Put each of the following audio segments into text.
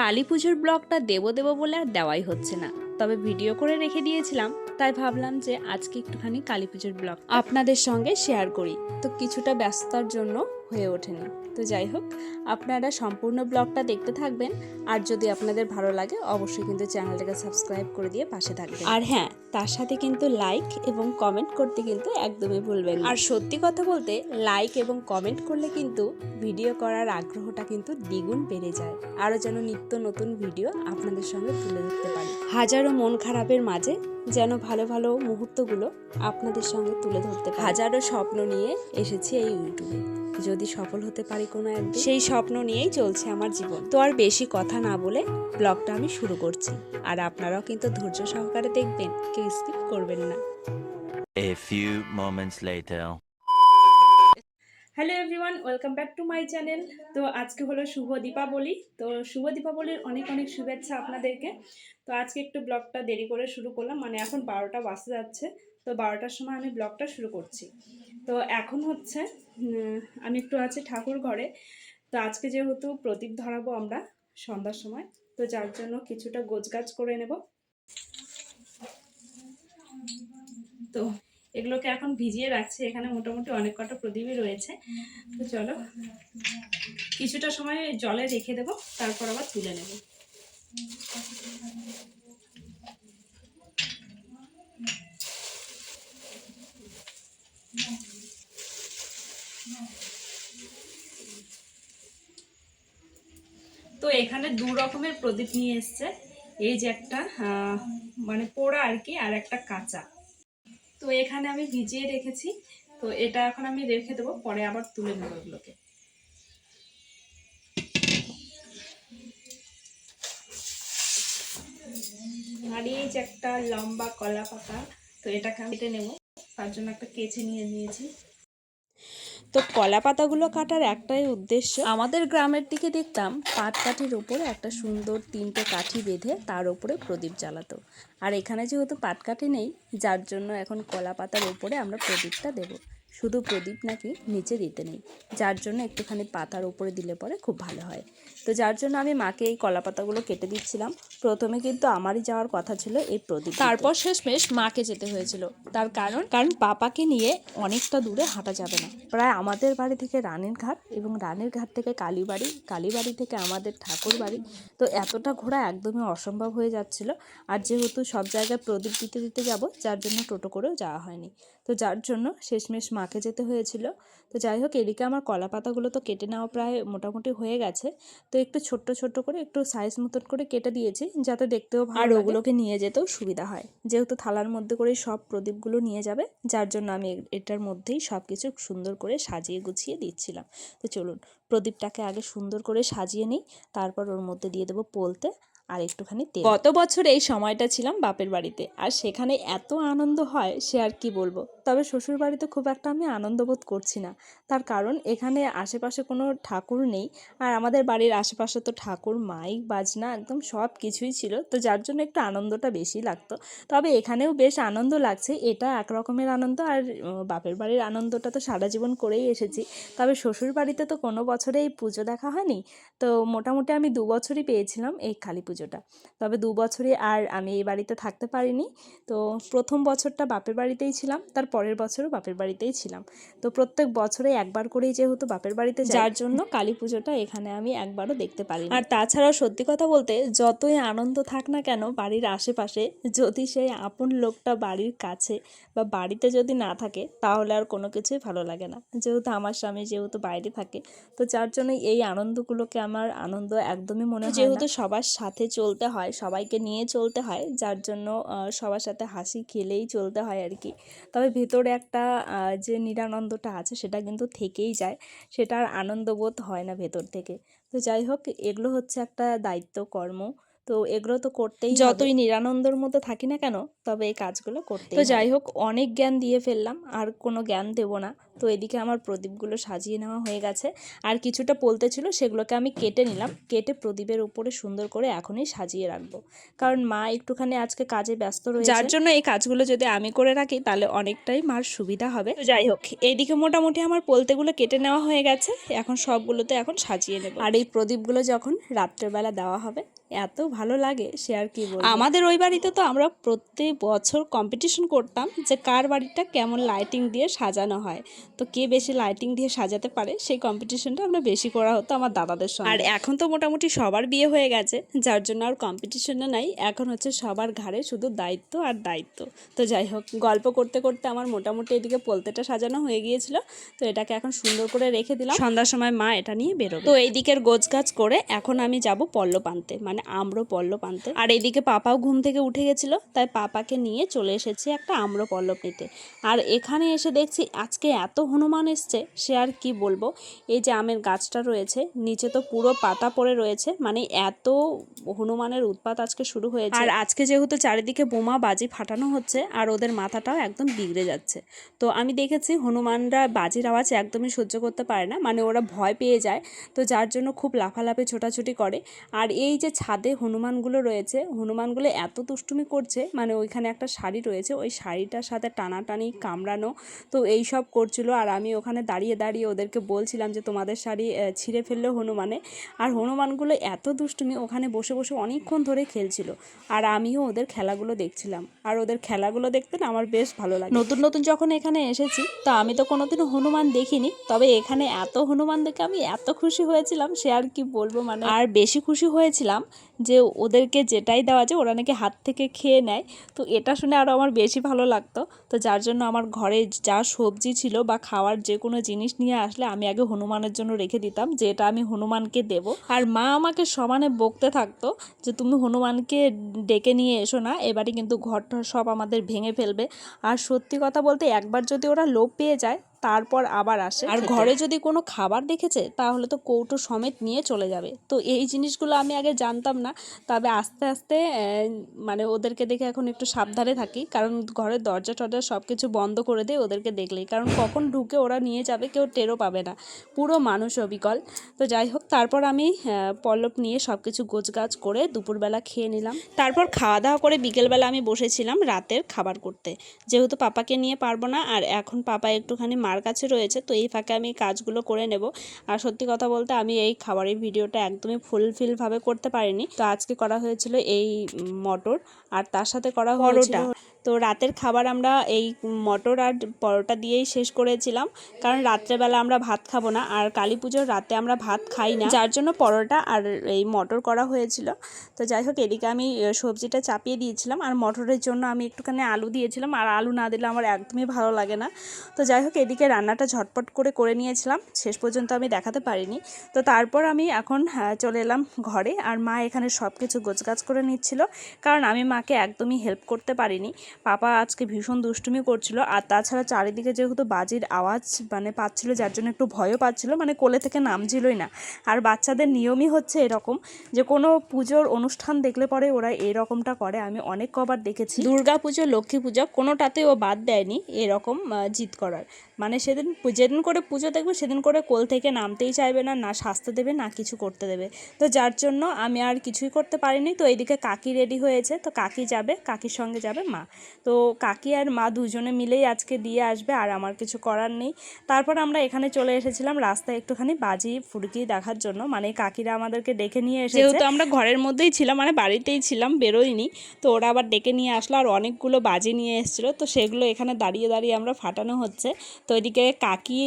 কালী পুজোর ব্লগটা দেবো দেবো বলে আর দেওয়াই হচ্ছে না, তবে ভিডিও করে রেখে দিয়েছিলাম, তাই ভাবলাম যে আজকে একটুখানি কালী পুজোর ব্লগ আপনাদের সঙ্গে শেয়ার করি। তো কিছুটা ব্যস্ততার জন্য হয়ে ওঠেনি। তো যাই হোক, আপনারা সম্পূর্ণ ব্লগটা দেখতে থাকবেন, আর যদি আপনাদের ভালো লাগে অবশ্যই কিন্তু চ্যানেলটাকে সাবস্ক্রাইব করে দিয়ে পাশে থাকবেন। আর হ্যাঁ, তার সাথে কিন্তু লাইক এবং কমেন্ট করতে কিন্তু একদমই ভুলবেন না। আর সত্যি কথা বলতে, লাইক এবং কমেন্ট করলে কিন্তু ভিডিও করার আগ্রহটা কিন্তু দ্বিগুণ বেড়ে যায়, আরও যেন নিত্য নতুন ভিডিও আপনাদের সঙ্গে তুলে ধরতে পারি। হাজারো মন খারাপের মাঝে যেন ভালো ভালো মুহূর্তগুলো আপনাদের সঙ্গে তুলে ধরতে পারি। হাজারো স্বপ্ন নিয়ে এসেছি এই ইউটিউবে, যদি সফল হতে পারি কোনো একদিন, সেই স্বপ্ন নিয়েই চলছে আমার জীবন। তো আর বেশি কথা না বলে ব্লগটা আমি শুরু করছি, আর আপনারাও কিন্তু ধৈর্য সহকারে দেখবেন, কেউ স্কিপ করবেন না। A few moments later. Hello everyone, welcome back to my channel. তো আজকে হলো শুভ দীপাবলি। তো শুভ দীপাবলির অনেক অনেক শুভেচ্ছা আপনাদেরকে। তো আজকে একটু ব্লগটা দেরি করে শুরু করলাম, মানে এখন 12টা বাজতে যাচ্ছে। তো 12টার সময় আমি ব্লগটা শুরু করছি। তো এখন হচ্ছে আমি একটু আছি ঠাকুর ঘরে। তো আজকে যেহেতু প্রদীপ ধরাবো আমরা সন্ধ্যার সময়, তো যার জন্য কিছুটা গোছগাছ করে নেব। তো এগুলোকে এখন ভিজিয়ে রাখছি, এখানে মোটামুটি অনেক কটা প্রদীপই রয়েছে। তো চলো কিছুটা সময় জলে রেখে দেব, তারপর আবার তুলে নেব। তো এখানে দু রকমের প্রদীপ নিয়ে এসছে, এই যে একটা মানে পোড়া আর কি, আর একটা কাঁচা। তো এখানে আমি ভিজিয়ে রেখেছি, তো এটা এখন আমি রেখে দেবো, পরে আবার তুলে নেবো এগুলোকে। আর এই যে একটা লম্বা কলা পাতা, তো এটাকে আমি কেটে নেবো, তার জন্য একটা কেচি নিয়ে নিয়েছি। তো কলা পাতাগুলো কাটার একটাই উদ্দেশ্য, আমাদের গ্রামের দিকে দেখতাম পাট কাঠির উপরে একটা সুন্দর 3টে কাঠি বেঁধে তার উপরে প্রদীপ জ্বালাতো। আর এখানে যেহেতু পাট কাঠি নেই, যার জন্য এখন কলা পাতার উপরে আমরা প্রদীপটা দেব। শুধু প্রদীপ নাকি নিচে দিতে নেই, যার জন্য একটুখানি পাতার উপরে দিলে পরে খুব ভালো হয়। তো যার জন্য আমি মাকে এই কলা পাতাগুলো কেটে দিচ্ছিলাম। প্রথমে কিন্তু আমারই যাওয়ার কথা ছিল এই প্রদীপ, তারপর শেষমেশ মাকে যেতে হয়েছিল। তার কারণ পাপাকে নিয়ে অনেকটা দূরে হাঁটা যাবে না। প্রায় আমাদের বাড়ি থেকে রানীর ঘাট, এবং রানীর ঘাট থেকে কালীবাড়ি, কালীবাড়ি থেকে আমাদের ঠাকুর বাড়ি। তো এতটা ঘোরা একদমই অসম্ভব হয়ে যাচ্ছিল। আর যেহেতু সব জায়গায় প্রদীপ দিতে দিতে যাব, যার জন্য টোটো করেও যাওয়া হয়নি। তো যার জন্য শেষমেশ মাকে যেতে হয়েছিল। তো যাই হোক, এদিকে আমার কলা পাতাগুলো তো কেটে নেওয়া প্রায় মোটামুটি হয়ে গেছে। তো একটু ছোট্ট ছোট্ট করে একটু সাইজ মতন করে কেটে দিয়েছি, যাতে দেখতেও ভালো লাগে, আর ওগুলোকে নিয়ে যেতেও সুবিধা হয়। যেহেতু থালার মধ্যে করে সব প্রদীপগুলো নিয়ে যাবে, যার জন্য আমি এটার মধ্যেই সব কিছু সুন্দর করে সাজিয়ে গুছিয়ে দিচ্ছিলাম। তো চলুন প্রদীপটাকে আগে সুন্দর করে সাজিয়ে নিই, তারপর ওর মধ্যে দিয়ে দেবো পোলতে আর একটুখানি তেল। গত বছর এই সময়টা ছিলাম বাপের বাড়িতে, আর সেখানে এত আনন্দ হয় সে আর কি বলবো। তবে শ্বশুর বাড়িতে খুব একটা আমি আনন্দ বোধ করছি না, তার কারণ এখানে আশেপাশে কোনো ঠাকুর নেই। আর আমাদের বাড়ির আশেপাশে তো ঠাকুর, মাইক বাজনা একদম সব কিছুই ছিল, তো যার জন্য একটু আনন্দটা বেশি লাগতো। তবে এখানেও বেশ আনন্দ লাগছে, এটা এক রকমের আনন্দ। আর বাপের বাড়ির আনন্দটা তো সারা জীবন করেই এসেছি। তবে শ্বশুর বাড়িতে তো কোনো বছরে এই পুজো দেখা হয়নি। তো মোটামুটি আমি 2 বছরই পেয়েছিলাম এই কালী পুজোটা। তবে 2 বছরই আর আমি এই বাড়িতে থাকতে পারিনি। তো প্রথম বছরটা বাপের বাড়িতেই ছিলাম, তার পরের বছরও বাপের বাড়িতেই ছিলাম। তো প্রত্যেক বছরে একবার করেই যেহেতু বাপের বাড়িতে যাই, যার জন্য কালী পুজোটা এখানে আমি একবারও দেখতে পারি। আর তাছাড়াও সত্যি কথা বলতে, যতই আনন্দ থাক না কেন বাড়ির আশেপাশে, যদি সেই আপন লোকটা বাড়ির কাছে বা বাড়িতে যদি না থাকে, তাহলে আর কোনো কিছুই ভালো লাগে না। যেহেতু আমার স্বামী যেহেতু বাইরে থাকে, তো যার জন্য এই আনন্দগুলোকে আমার আনন্দ একদমই মনে হয় না। যেহেতু সবার সাথে চলতে হয়, সবাইকে নিয়ে চলতে হয়, যার জন্য সবার সাথে হাসি খেলেই চলতে হয় আর কি। তবে ভেতরে একটা যে নিরানন্দটা আছে সেটা কিন্তু থেকেই যায়, সেটার আনন্দবোধ হয় না ভেতর থেকে। তো যাই হোক, এগুলো হচ্ছে একটা দায়িত্ব কর্ম। তো এগুলো তো করতেই যতই নিরানন্দর মধ্যে থাকি না কেন, তবে এই কাজগুলো করতে। তো যাই হোক, অনেক জ্ঞান দিয়ে ফেললাম, আর কোনো জ্ঞান দেবো না। তো এদিকে আমার প্রদীপগুলো সাজিয়ে নেওয়া হয়ে গেছে, আর কিছুটা পলতে ছিল সেগুলোকে আমি কেটে নিলাম, কেটে প্রদীপের উপরে সুন্দর করে এখনই সাজিয়ে রাখবো, কারণ মা একটুখানি আজকে কাজে ব্যস্ত রয়েছে, যার জন্য এই কাজগুলো যদি আমি করে রাখি তাহলে অনেকটাই মার সুবিধা হবে। তো যাই হোক, এইদিকে মোটামুটি আমার পলতেগুলো কেটে নেওয়া হয়ে গেছে, এখন সবগুলোতে এখন সাজিয়ে নেব। আর এই প্রদীপগুলো যখন রাত্রেবেলা দেওয়া হবে এত ভালো লাগে সে আর কি বলবো। আমাদের ওই বাড়িতে তো আমরা প্রত্যেক বছর কম্পিটিশন করতাম যে কার বাড়িটা কেমন লাইটিং দিয়ে সাজানো হয়, তো কে বেশি লাইটিং দিয়ে সাজাতে পারে সেই কম্পিটিশনটা আমরা বেশি করা হতো আমার দাদাদের সঙ্গে। আর এখন তো মোটামুটি সবার বিয়ে হয়ে গেছে, যার জন্য আর কম্পিটিশনে নাই, এখন হচ্ছে সবার ঘাড়ে শুধু দায়িত্ব আর দায়িত্ব। তো যাই হোক, গল্প করতে করতে আমার মোটামুটি এদিকে পলতেটা সাজানো হয়ে গিয়েছিল, তো এটাকে এখন সুন্দর করে রেখে দিলাম, সন্ধ্যার সময় মা এটা নিয়ে বেরোবে। তো এই দিকের গোছগাছ করে এখন আমি যাব পল্লব আনতে, মানে পল্লব আনতে। আর এইদিকে পাপাও ঘুম থেকে উঠে গেছিলো, তাই পাপাকে নিয়ে চলে এসেছি একটা পল্লব নিতে। আর এখানে এসে দেখছি আজকে এত হনুমান এসছে সে আর কি বলবো। এই যে আমের গাছটা রয়েছে নিচে তো পুরো পাতা পড়ে রয়েছে, মানে এত হনুমানের উৎপাত আজকে শুরু হয়েছে। আর আজকে যেহেতু চারিদিকে বোমা বাজি ফাটানো হচ্ছে আর ওদের মাথাটাও একদম বিগড়ে যাচ্ছে, তো আমি দেখেছি হনুমানরা বাজির আওয়াজ একদমই সহ্য করতে পারে না, মানে ওরা ভয় পেয়ে যায়, তো যার জন্য খুব লাফালাফি ছোটাছুটি করে। আর এই যে ছাদে হনুমানগুলো রয়েছে, হনুমানগুলো এত দুষ্টুমি করছে, মানে ওইখানে একটা শাড়ি রয়েছে, ওই শাড়িটার সাথে টানাটানি কামড়ানো, তো এই সব করছিল। আর আমি ওখানে দাঁড়িয়ে দাঁড়িয়ে ওদেরকে বলছিলাম যে তোমাদের শাড়ি ছিঁড়ে ফেললো হনুমানে। আর হনুমানগুলো এত দুষ্টুমি, ওখানে বসে বসে অনেকক্ষণ ধরে খেলছিল, আর আমিও ওদের খেলাগুলো দেখছিলাম। আর ওদের খেলাগুলো দেখতে না আমার বেশ ভালো লাগে। নতুন নতুন যখন এখানে এসেছি, তো আমি তো কোনোদিনও হনুমান দেখিনি, তবে এখানে এত হনুমান দেখে আমি এত খুশি হয়েছিলাম সে আর কি বলবো। মানে আর বেশি খুশি হয়েছিলাম যে ওদেরকে যেটাই দেওয়া যায় ওরা নাকি হাত থেকে খেয়ে নেয়, তো এটা শুনে আরও আমার বেশি ভালো লাগতো। তো যার জন্য আমার ঘরে যা সবজি ছিল বা খাওয়ার যে কোনো জিনিস নিয়ে আসলে আমি আগে হনুমানের জন্য রেখে দিতাম, যে এটা আমি হনুমানকে দেব। আর মা আমাকে সমানে বকতে থাকতো যে তুমি হনুমানকে ডেকে নিয়ে এসো না, এবারে কিন্তু ঘরটা সব আমাদের ভেঙে ফেলবে। আর সত্যি কথা বলতে একবার যদি ওরা লোভ পেয়ে যায় তারপর আবার আসে। আর ঘরে যদি কোনো খাবার দেখেছে তাহলে তো কৌটো সমেত নিয়ে চলে যাবে। তো এই জিনিসগুলো আমি আগে জানতাম না, তবে আস্তে আস্তে মানে ওদেরকে দেখে এখন একটু সাবধানে থাকি, কারণ ঘরের দরজা টরজা সব কিছু বন্ধ করে দেয় ওদেরকে দেখলেই, কারণ কখন ঢুকে ওরা নিয়ে যাবে কেউ টেরও পাবে না, পুরো মানুষ অবিকল। তো যাই হোক, তারপর আমি পল্লব নিয়ে সব কিছু গোছগাছ করে দুপুরবেলা খেয়ে নিলাম। তারপর খাওয়া দাওয়া করে বিকেলবেলা আমি বসেছিলাম রাতের খাবার করতে, যেহেতু পাপাকে নিয়ে পারবো না, আর এখন পাপা একটুখানি মার কাছে রয়েছে, তো এই ফাঁকে আমি কাজগুলো করে নেব। আর সত্যি কথা বলতে আমি এই খাবারের ভিডিওটা একদমই ফুলফিলভাবে করতে পারিনি, তো আজকে করা হয়েছিল এই মটর, আর তার সাথে করা পরোটা। তো রাতের খাবার আমরা এই মটর আর পরোটা দিয়েই শেষ করেছিলাম, কারণ রাত্রেবেলা আমরা ভাত খাবো না, আর কালী পুজোর রাতে আমরা ভাত খাই না, যার জন্য পরোটা আর এই মটর করা হয়েছিল। তো যাই হোক, এদিকে আমি সবজিটা চাপিয়ে দিয়েছিলাম, আর মটরের জন্য আমি একটুখানি আলু দিয়েছিলাম, আর আলু না দিলে আমার একদমই ভালো লাগে না। তো যাই হোক, এদিকে রান্নাটা ঝটপট করে নিয়েছিলাম, শেষ পর্যন্ত আমি দেখাতে পারিনি। তো তারপর আমি এখন চলে এলাম ঘরে, আর মা এখানে সব কিছু গোছগাছ করে নিচ্ছিল, কারণ আমি মাকে একদমই হেল্প করতে পারিনি। পাপা আজকে ভীষণ দুষ্টুমি করছিল, আর তাছাড়া চারিদিকে যেহেতু বাজির আওয়াজ মানে পাচ্ছিল, যার জন্য একটু ভয়ও পাচ্ছিল, মানে কোলে থেকে নামছিলই না। আর বাচ্চাদের নিয়মই হচ্ছে এরকম, যে কোনো পুজোর অনুষ্ঠান দেখলে পরে ওরা এরকমটা করে, আমি অনেক কবার দেখেছি। দুর্গা পুজো, লক্ষ্মী পুজো কোনোটাতেই ও বাদ দেয়নি এরকম জিদ করার, মানে যেদিন করে পুজো দেখবে সেদিন করে কোল থেকে নামতেই চাইবে না, না সাজতে দেবে না কিছু করতে দেবে। তো যার জন্য আমি আর কিছুই করতে পারিনি। তো এইদিকে কাকি রেডি হয়েছে, তো কাকি যাবে, কাকির সঙ্গে যাবে মা, তো কাকি আর মা দুজনে মিলেই আজকে দিয়ে আসবে, আর আমার কিছু করার নেই। তারপর আমরা এখানে চলে এসেছিলাম রাস্তায় একটুখানি বাজি ফুরকি দেখার জন্য, মানে কাকিরা আমাদেরকে ডেকে নিয়ে এসেছে, যেহেতু আমরা ঘরের মধ্যেই ছিলাম, মানে বাড়িতেই ছিলাম, বেরোইনি, তো ওরা আবার ডেকে নিয়ে আসলো, আর অনেকগুলো বাজি নিয়ে এসেছিলো, তো সেগুলো এখানে দাঁড়িয়ে দাঁড়িয়ে আমরা ফাটানো হচ্ছে। তো এদিকে কাকি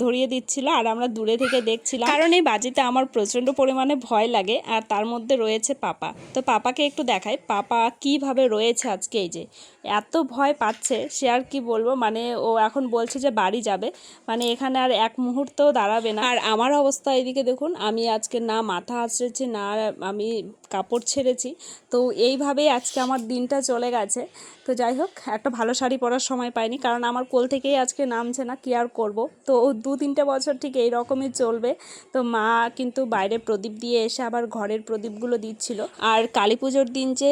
ধরিয়ে দিচ্ছিল, আর আমরা দূরে থেকে দেখছিলাম, কারণ এই বাজিতে আমার প্রচণ্ড পরিমাণে ভয় লাগে, আর তার মধ্যে রয়েছে পাপা। তো পাপাকে একটু দেখাই পাপা কিভাবে রয়েছে আজকে, এই যে এত ভয় পাচ্ছে সে আর কি বলবো, মানে ও এখন বলছে যে বাড়ি যাবে, মানে এখানে আর এক মুহূর্তও দাঁড়াবে না। আর আমার অবস্থা এদিকে দেখুন, আমি আজকে না মাথা আঁচড়েছি না আমি কাপড় ছেড়েছি, তো এইভাবেই আজকে আমার দিনটা চলে গেছে। তো যাই হোক, একটা ভালো শাড়ি পরার সময় পাইনি, কারণ আমার কোল থেকেই আজকে নামছে না, কি আর করব। তো 2-3 বছর ঠিক এই রকমই চলবে। তো মা কিন্তু বাইরে প্রদীপ দিয়ে এসে আবার ঘরের প্রদীপগুলো দিচ্ছিল। আর কালী পুজোর দিন যে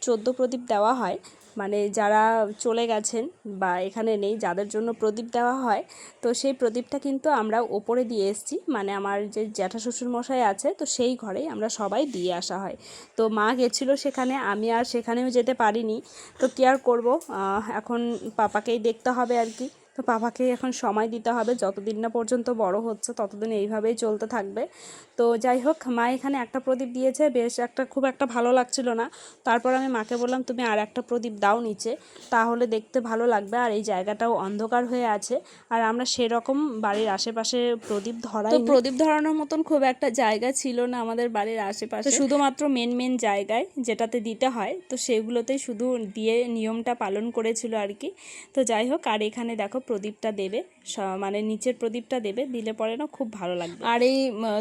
14 প্রদীপ দেওয়া হয়, মানে যারা চলে গেছেন বা এখানে নেই, যাদের জন্য প্রদীপ দেওয়া হয়, তো সেই প্রদীপটা কিন্তু আমরা ওপরে দিয়ে এসেছি, মানে আমার যে জ্যাঠা শ্বশুর মশাই আছে, তো সেই ঘরেই আমরা সবাই দিয়ে আসা হয়। তো মা গেছিলো সেখানে, আমি আর সেখানেও যেতে পারিনি। তো কী আর করবো, এখন পাপাকেই দেখতে হবে আর কি। তো পাপাকে এখন সময় দিতে হবে, যতদিন না পর্যন্ত বড় হচ্ছে ততদিন এইভাবেই চলতে থাকবে। তো যাই হোক, মা এখানে একটা প্রদীপ দিয়েছে, বেশ খুব একটা ভালো লাগছিল না। তারপর আমি মাকে বললাম তুমি আর একটা প্রদীপ দাও নিচে, তাহলে দেখতে ভালো লাগবে, আর এই জায়গাটাও অন্ধকার হয়ে আছে, আর আমরা সেরকম বাড়ির আশেপাশে প্রদীপ ধরাই, তো প্রদীপ ধরানোর মতন খুব একটা জায়গা ছিল না আমাদের বাড়ির আশেপাশে, শুধুমাত্র মেন জায়গায় যেটাতে দিতে হয়, তো সেগুলোতেই শুধু দিয়ে নিয়মটা পালন করেছিল আর কি। তো যাই হোক, আর এখানে দেখো প্রদীপটা দেবে, মানে নিচের প্রদীপটা দেবে, দিলে পরে না খুব ভালো লাগবে। আর এই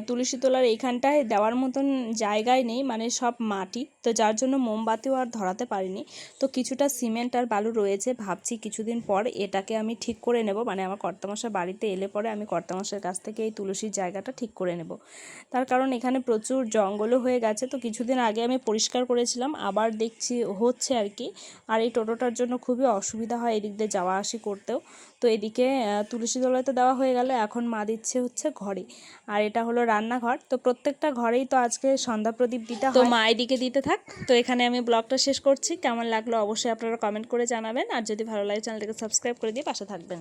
তুলসী তলার এইখানটায় দেওয়ার মতন জায়গায় নেই, মানে সব মাটি, তো যার জন্য মোমবাতিও আর ধরাতে পারিনি। তো কিছুটা সিমেন্ট আর বালু রয়েছে, ভাবছি কিছুদিন পর এটাকে আমি ঠিক করে নেব, মানে আমার কর্তামশাই বাড়িতে এলে পরে আমি কর্তামশাইয়ের কাছ থেকে এই তুলসীর জায়গাটা ঠিক করে নেব। তার কারণ এখানে প্রচুর জঙ্গলও হয়ে গেছে, তো কিছুদিন আগে আমি পরিষ্কার করেছিলাম, আবার দেখছি হচ্ছে আর কি। আর এই টোটোটার জন্য খুবই অসুবিধা হয় এদিক দিয়ে যাওয়া আসি করতেও। তো এদিকে তুলসী তলায় তো দেওয়া হয়ে গেল, এখন মা দিচ্ছে হচ্ছে ঘরে, আর এটা হলো রান্নাঘর। তো প্রত্যেকটা ঘরেই তো আজকে সন্ধ্যা প্রদীপ দিতে হয়, তো মা এদিকে দিতে থাক। তো এখানে আমি ব্লগটা শেষ করছি, কেমন লাগলো অবশ্যই আপনারা কমেন্ট করে জানাবেন, আর যদি ভালো লাগে চ্যানেলটাকে সাবস্ক্রাইব করে দিয়ে পাশে থাকবেন।